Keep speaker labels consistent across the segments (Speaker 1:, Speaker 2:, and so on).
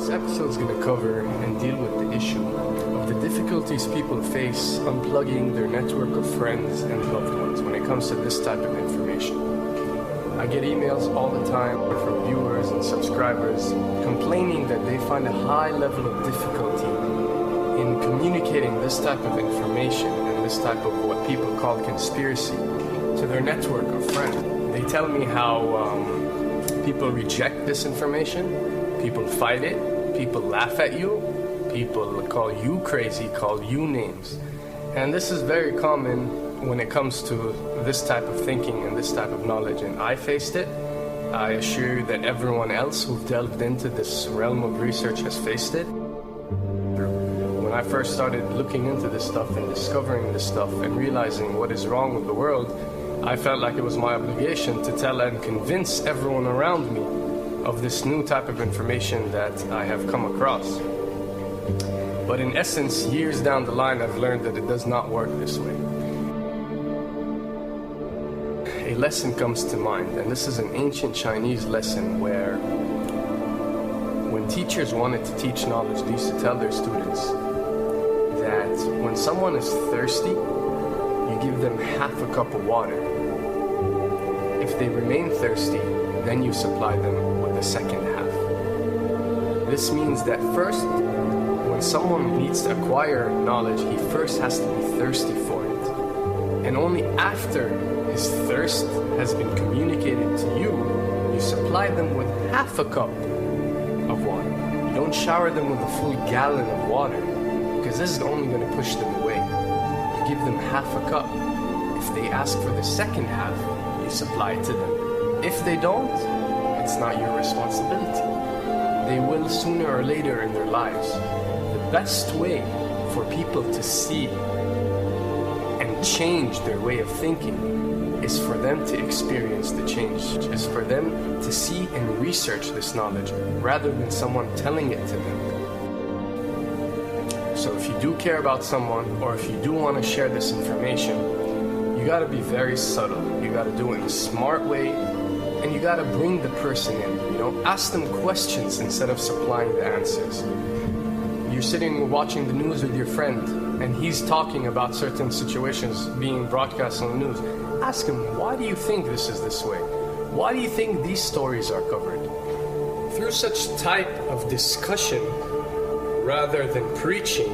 Speaker 1: This episode is going to cover and deal with the issue of the difficulties people face unplugging their network of friends and loved ones when it comes to this type of information. I get emails all the time from viewers and subscribers complaining that they find a high level of difficulty in communicating this type of information and this type of what people call conspiracy to their network of friends. They tell me how people reject this information, people fight it, people laugh at you, people call you crazy, call you names. And this is very common when it comes to this type of thinking and this type of knowledge, and I faced it. I assure you that everyone else who delved into this realm of research has faced it. When I first started looking into this stuff and discovering this stuff and realizing what is wrong with the world, I felt like it was my obligation to tell and convince everyone around me of this new type of information that I have come across. But in essence, years down the line, I've learned that it does not work this way. A lesson comes to mind, and this is an ancient Chinese lesson where when teachers wanted to teach knowledge, they used to tell their students that when someone is thirsty, you give them half a cup of water. If they remain thirsty, then you supply them with the second half. This means that first, when someone needs to acquire knowledge, he first has to be thirsty for it. And only after his thirst has been communicated to you, you supply them with half a cup of water. You don't shower them with a full gallon of water, because this is only going to push them away. You give them half a cup. If they ask for the second half, you supply it to them. If they don't, it's not your responsibility. They will sooner or later in their lives. The best way for people to see and change their way of thinking is for them to experience the change, is for them to see and research this knowledge rather than someone telling it to them. So if you do care about someone, or if you do want to share this information, you got to be very subtle. You got to do it in a smart way, and you got to bring the person in. Ask them questions instead of supplying the answers. You're sitting watching the news with your friend, and he's talking about certain situations being broadcast on the news. Ask him, why do you think this is this way? Why do you think these stories are covered? Through such type of discussion, rather than preaching,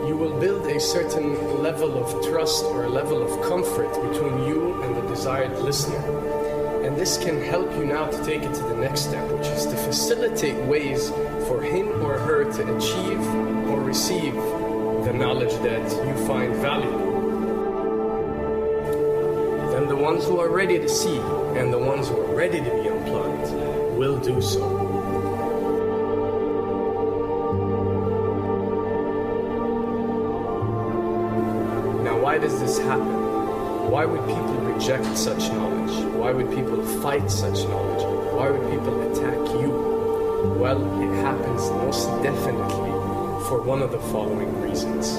Speaker 1: you will build a certain level of trust or a level of comfort between you and the desired listener. And this can help you now to take it to the next step, which is to facilitate ways for him or her to achieve or receive the knowledge that you find valuable. Then the ones who are ready to see and the ones who are ready to be unplugged will do so. Why does this happen? Why would people reject such knowledge? Why would people fight such knowledge? Why would people attack you? Well, it happens most definitely for one of the following reasons.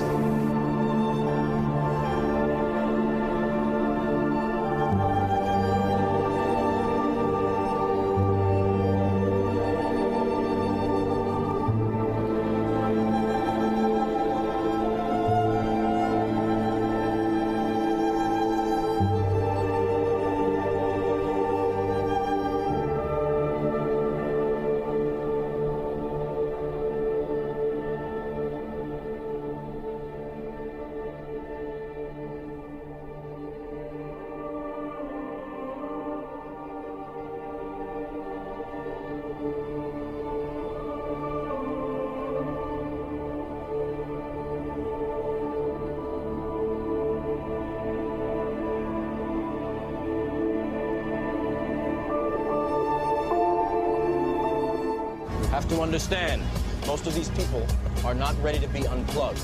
Speaker 2: Have to understand, most of these people are not ready to be unplugged.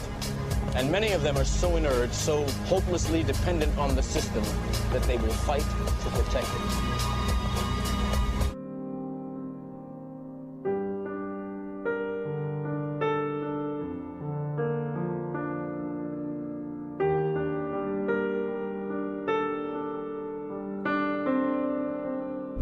Speaker 2: And many of them are so inert, so hopelessly dependent on the system that they will fight to protect it.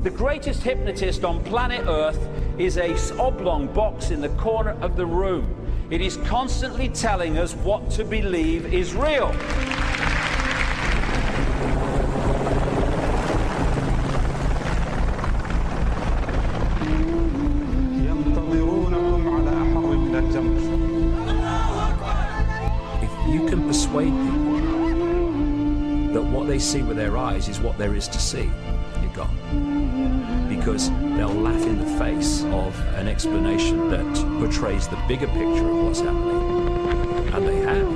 Speaker 3: The greatest hypnotist on planet Earth is a oblong box in the corner of the room. It is constantly telling us what to believe is real.
Speaker 4: If you can persuade people that what they see with their eyes is what there is to see, you're gone. Because they'll laugh in the face of an explanation that portrays the bigger picture of what's happening. And they have.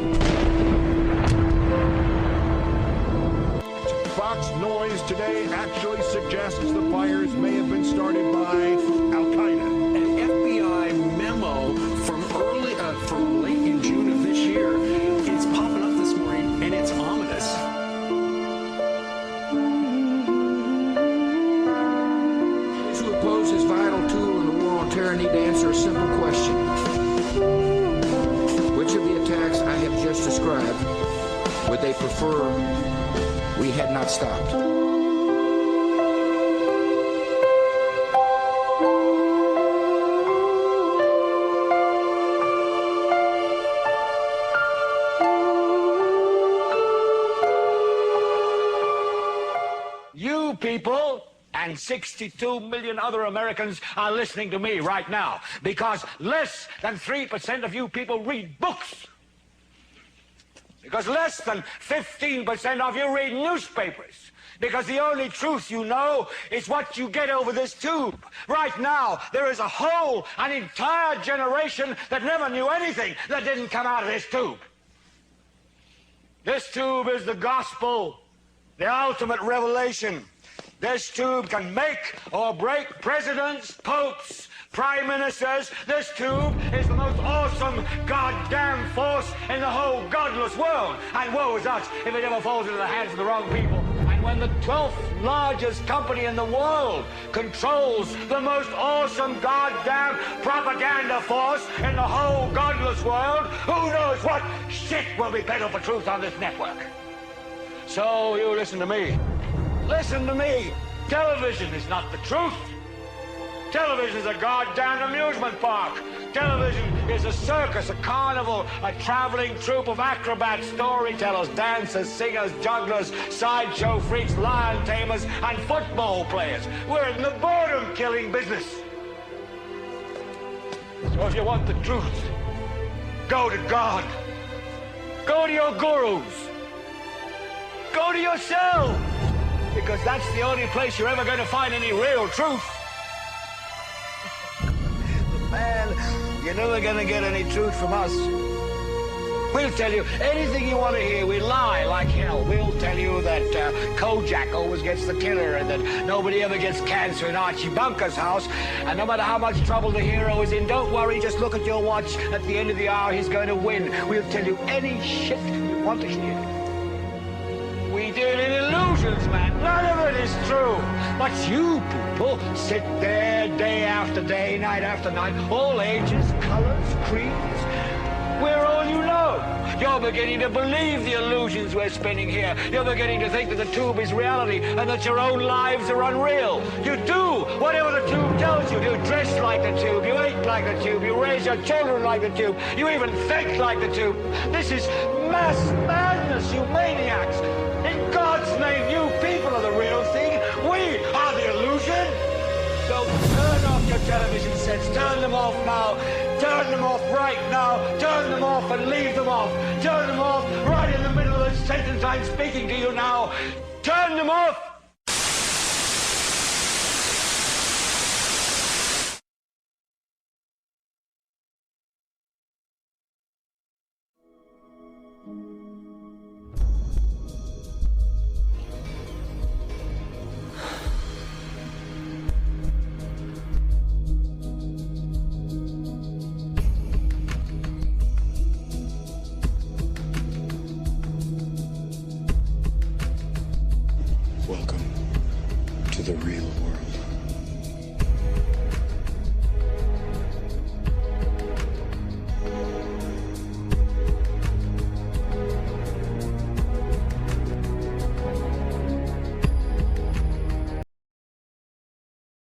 Speaker 5: Fox Noise today actually suggests the fires may have been started by Al-Qaeda.
Speaker 6: An FBI memo from late in June of this year, it's popping up this morning, and it's ominous.
Speaker 7: Those who oppose this vital tool in the war on terror need to answer a simple question. Which of the attacks I have just described would they prefer we had not stopped?
Speaker 8: You people and 62 million other Americans are listening to me right now because less than 3% of you people read books. Because less than 15% of you read newspapers. Because the only truth you know is what you get over this tube. Right now, there is an entire generation that never knew anything that didn't come out of this tube. This tube is the gospel, the ultimate revelation. This tube can make or break presidents, popes, prime ministers. This tube is the most awesome goddamn force in the whole godless world. And woe is us if it ever falls into the hands of the wrong people. And when the 12th largest company in the world controls the most awesome goddamn propaganda force in the whole godless world, who knows what shit will be peddled for truth on this network. So you listen to me. Listen to me. Television is not the truth. Television is a goddamn amusement park. Television is a circus, a carnival, a traveling troupe of acrobats, storytellers, dancers, singers, jugglers, sideshow freaks, lion tamers, and football players. We're in the boredom-killing business. So if you want the truth, go to God. Go to your gurus. Go to yourself. Because that's the only place you're ever going to find any real truth. Man, you're never going to get any truth from us. We'll tell you anything you want to hear. We lie like hell. We'll tell you that Kojak always gets the killer and that nobody ever gets cancer in Archie Bunker's house. And no matter how much trouble the hero is in, don't worry, just look at your watch. At the end of the hour, he's going to win. We'll tell you any shit you want to hear. We deal in illusions, man. None of it is true. But you people sit there day after day, night after night, all ages, colors, creeds. We're all you know. You're beginning to believe the illusions we're spinning here. You're beginning to think that the tube is reality and that your own lives are unreal. You do whatever the tube tells you. You dress like the tube. You eat like the tube. You raise your children like the tube. You even think like the tube. This is mass madness, you maniacs. In God's name, you people are the real thing. We are the illusion. So turn off your television sets. Turn them off now. Turn them off right now. Turn them off and leave them off. Turn them off right in the middle of the sentence I'm speaking to you now. Turn them off.
Speaker 6: Welcome to the real world.